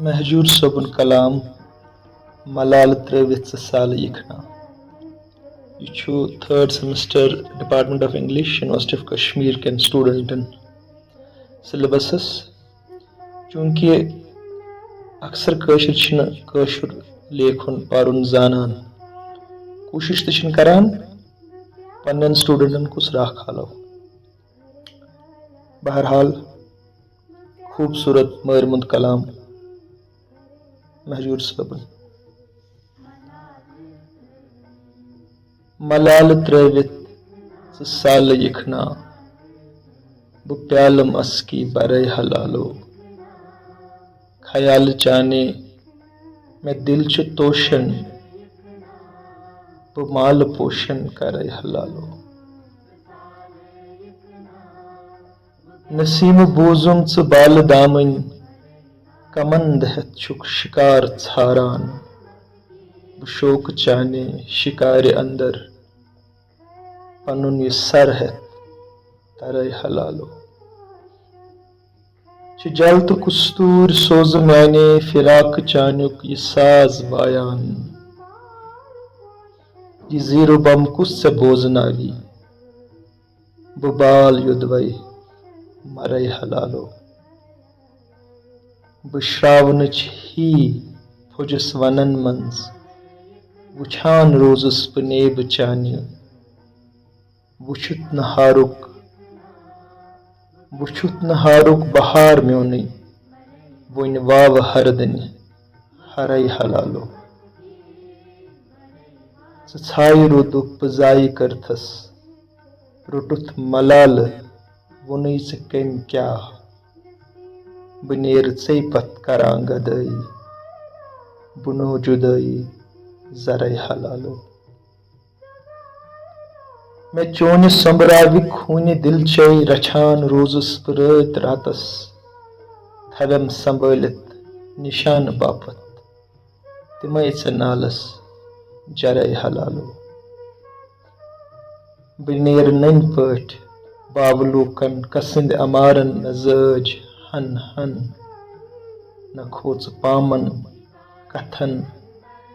महजूर सबन कलाम मलाल त्रेवित साल यखना यह third semester department of English university of Kashmir के स्टूडेंटन सिलेबसस चूंकि अक्सर कशुर लेखन पारुन जानान कोशिश तो करान पन्न स्टूडेंटन कुछ राह खालो। बहरहाल खूबसूरत मरमुंद कलाम महजूर सबन मलाल त्रेवित साल यखना बु प्यालम अस्की बरे हलालो ख्याल चाने मैं दिल च तोशन बु माल पोषण करे हलालो नसीम बोजुम च बाल दामन कमंद है छुक शिकार छारान शोक चाने शिकार अंदर पनुन ये सर है तरह हलालो जल्त कुस्तूर सोज मैंने फिराक चानुक ये साज बायान ये जीरो बम कुस से बोजनावी बुबाल युद्धवई मरे हलालो बश्रावन ही फुजस वनन मंज वुछान रोजस पनेब चानी वुछुत नहारुक बहार म्योनी वन वाव हरदन हरई हलालो छाई रुदु पजाई करथस रुटुत मलाल वुनई से कम क्या बनेर से पत करा गदई बुनो जुदई जरई हलालो मैं चोन संबरावि खून दिल चई रछान रोजस पुरत रातस थवम संभलित निशान बापत तिमय से नालस जरई हलालो बनेर नन पठ बावलूकन कसिंद अमारन नजज हन हन न खोच पामन कथन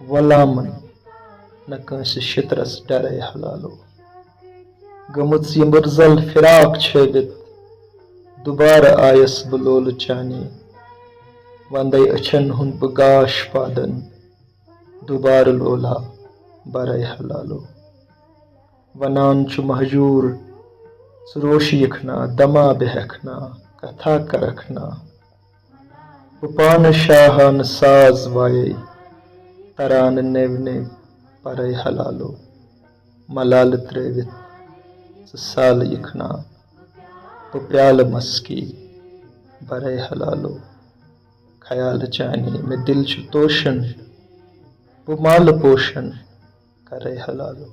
वलामन न कंस शित्रस डरे हलालो गमुत ये मुरजल फिराक छवित दोबारा आयस बलोल चानी वंदई अछन हुन बगाश पादन दोबार लोला बरय हलालो वनान छु महजूर सुरोश यखना दमा बेहखना कथा करखना उपान शाहन साज वाये तरान नेवने परय हलालो मलाल त्रेवित साल यखना प्याल मस्की बरे हलालो ख्याल चानी में दिल च तोशन वो माल पोषण करे हलालो।